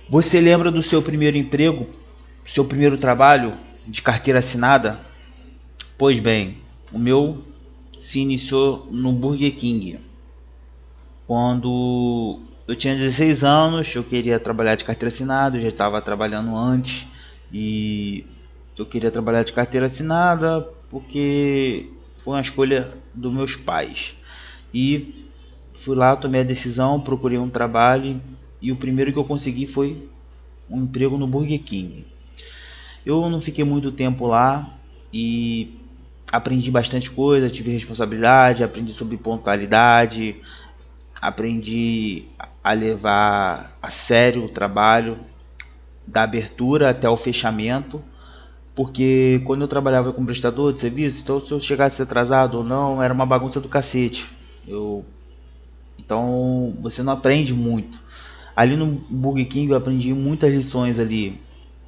Você lembra do seu primeiro emprego, seu primeiro trabalho de carteira assinada? Pois bem, o meu se iniciou no Burger King. Quando eu tinha 16 anos, eu queria trabalhar de carteira assinada, eu já estava trabalhando antes e eu queria trabalhar de carteira assinada porque foi uma escolha dos meus pais. E fui lá, tomei a decisão, procurei um trabalho e o primeiro que eu consegui foi um emprego no Burger King. Eu não fiquei muito tempo lá e aprendi bastante coisa, tive responsabilidade, aprendi sobre pontualidade, aprendi a levar a sério o trabalho, da abertura até o fechamento, porque quando eu trabalhava com prestador de serviço, então se eu chegasse atrasado ou não, era uma bagunça do cacete. Então você não aprende muito. Ali no Burger King eu aprendi muitas lições ali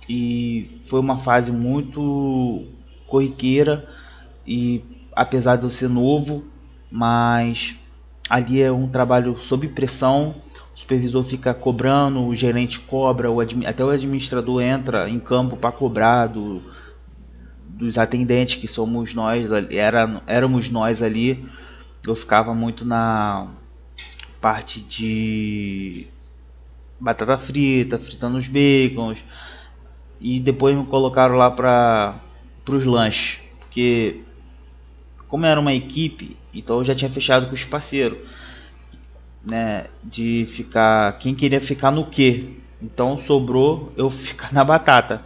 e foi uma fase muito corriqueira e apesar de eu ser novo, mas ali é um trabalho sob pressão, o supervisor fica cobrando, o gerente cobra, até o administrador entra em campo para cobrar dos atendentes que somos nós, éramos nós ali. Eu ficava muito na parte de batata frita, fritando os bacons, e depois me colocaram lá para os lanches, porque como era uma equipe, então eu já tinha fechado com os parceiros, né, de ficar quem queria ficar no quê. Então sobrou eu ficar na batata.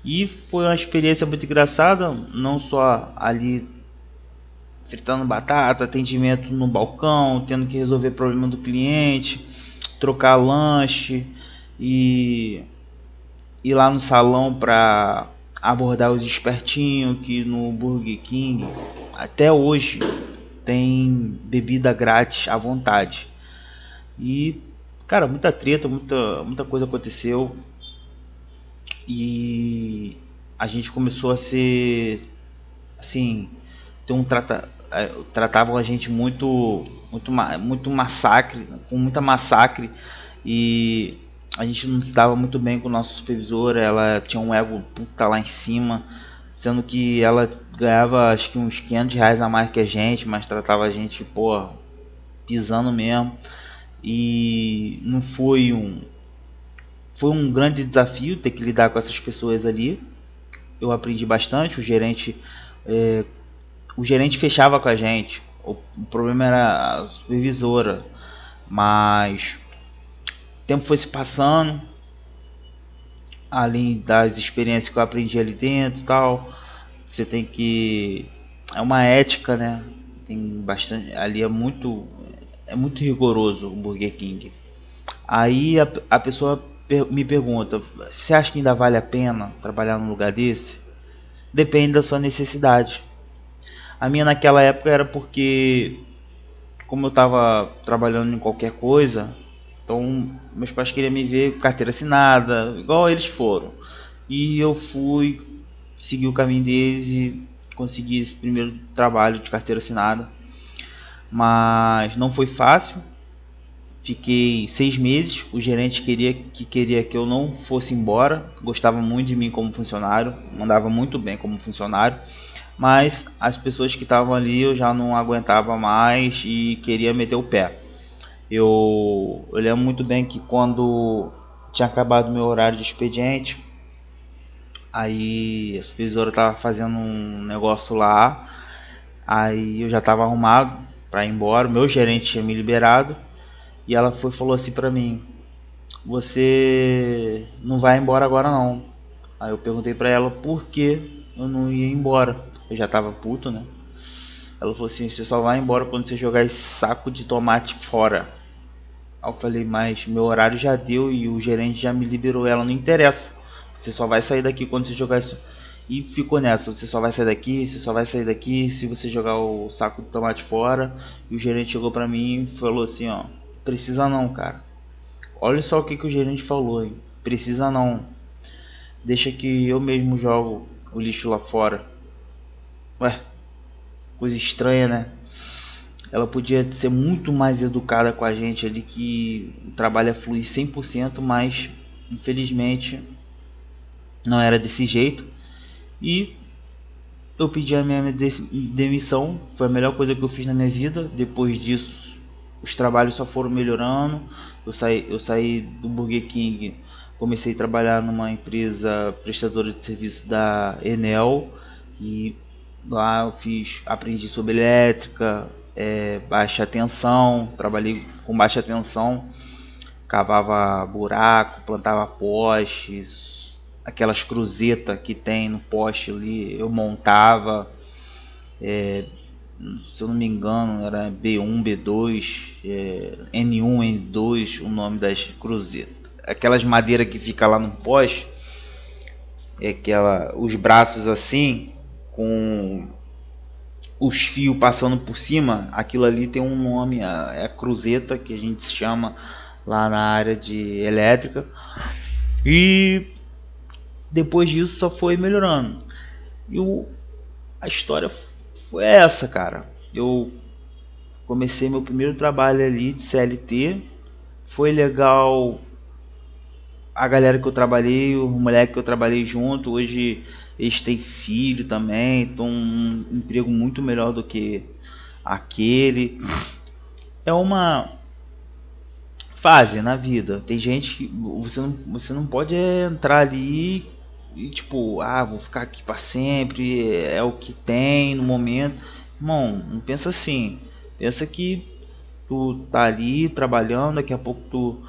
E foi uma experiência muito engraçada, não só ali fritando batata, atendimento no balcão, tendo que resolver problema do cliente, trocar lanche e ir lá no salão para abordar os espertinhos que no Burger King até hoje tem bebida grátis à vontade. E cara, muita treta, muita coisa aconteceu e a gente começou a ser assim, ter tratavam a gente muito massacre, com muita massacre, e a gente não se dava muito bem com o nosso supervisor. Ela tinha um ego puta lá em cima, sendo que ela ganhava acho que uns R$ 500 a mais que a gente, mas tratava a gente, pô, pisando mesmo. E não foi um grande desafio ter que lidar com essas pessoas ali. Eu aprendi bastante. É, o gerente fechava com a gente. O problema era a supervisora. Mas o tempo foi se passando, além das experiências que eu aprendi ali dentro e tal. Você tem que. É uma ética, né? Tem bastante. Ali é muito. É muito rigoroso o Burger King. Aí a pessoa me pergunta: você acha que ainda vale a pena trabalhar num lugar desse? Depende da sua necessidade. A minha naquela época era porque, como eu estava trabalhando em qualquer coisa, então meus pais queriam me ver com carteira assinada, igual eles foram. E eu fui seguir o caminho deles e consegui esse primeiro trabalho de carteira assinada. Mas não foi fácil. Fiquei 6 meses. O gerente queria que eu não fosse embora. Gostava muito de mim como funcionário, mandava muito bem como funcionário. Mas as pessoas que estavam ali eu já não aguentava mais e queria meter o pé. Eu lembro muito bem que quando tinha acabado meu horário de expediente, aí a supervisora estava fazendo um negócio lá, aí eu já estava arrumado para ir embora, o meu gerente tinha me liberado e ela falou assim para mim: você não vai embora agora não. Aí eu perguntei para ela por que eu não ia embora. Eu já estava puto, né? Ela falou assim: você só vai embora quando você jogar esse saco de tomate fora. Aí eu falei: mas meu horário já deu e o gerente já me liberou. Ela: não interessa, você só vai sair daqui quando você jogar isso. E ficou nessa: você só vai sair daqui, você só vai sair daqui se você jogar o saco de tomate fora. E o gerente chegou pra mim e falou assim: ó, precisa não, cara. Olha só o que o gerente falou, hein? Precisa não, deixa que eu mesmo jogo o lixo lá fora. Ué, coisa estranha, né? Ela podia ser muito mais educada com a gente ali, que o trabalho é fluir 100%, mas infelizmente não era desse jeito e eu pedi a minha demissão. Foi a melhor coisa que eu fiz na minha vida. Depois disso, os trabalhos só foram melhorando. Eu saí do Burger King, comecei a trabalhar numa empresa prestadora de serviço da Enel e lá eu aprendi sobre elétrica, baixa tensão, trabalhei com baixa tensão, cavava buraco, plantava postes, aquelas cruzetas que tem no poste ali, eu montava, se eu não me engano, era B1, B2, N1, N2, o nome das cruzetas. Aquelas madeiras que fica lá no poste, os braços assim, com os fios passando por cima, aquilo ali tem um nome, é a cruzeta que a gente chama lá na área de elétrica. E depois disso só foi melhorando. E a história foi essa, cara. Eu comecei meu primeiro trabalho ali de CLT. Foi legal a galera que eu trabalhei, o moleque que eu trabalhei junto. Hoje eles têm filho também, estão um emprego muito melhor do que aquele. É uma fase na vida. Tem gente que você não pode entrar ali e tipo, vou ficar aqui para sempre, é o que tem no momento. Irmão, não pensa assim. Pensa que tu tá ali trabalhando, daqui a pouco tu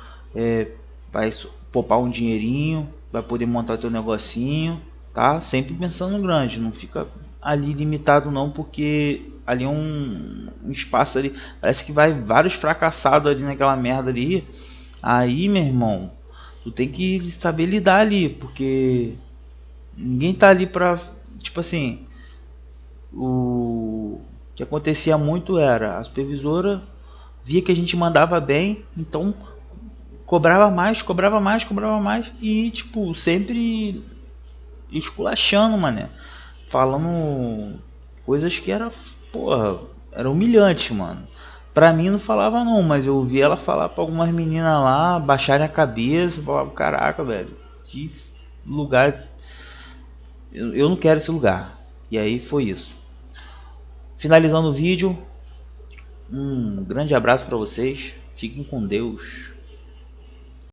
vai poupar um dinheirinho, vai poder montar teu negocinho, tá? Sempre pensando grande, não fica ali limitado não, porque ali é um espaço ali, parece que vai vários fracassados ali naquela merda ali. Aí, meu irmão, tu tem que saber lidar ali, porque ninguém tá ali pra, tipo assim, o que acontecia muito era a supervisora via que a gente mandava bem, então cobrava mais, cobrava mais, cobrava mais e tipo, sempre esculachando, mané. Falando coisas que era, porra, era humilhante, mano. Pra mim não falava não, mas eu ouvi ela falar pra algumas meninas lá, baixarem a cabeça, falava, caraca, velho, que lugar, eu não quero esse lugar. E aí foi isso. Finalizando o vídeo, um grande abraço pra vocês, fiquem com Deus.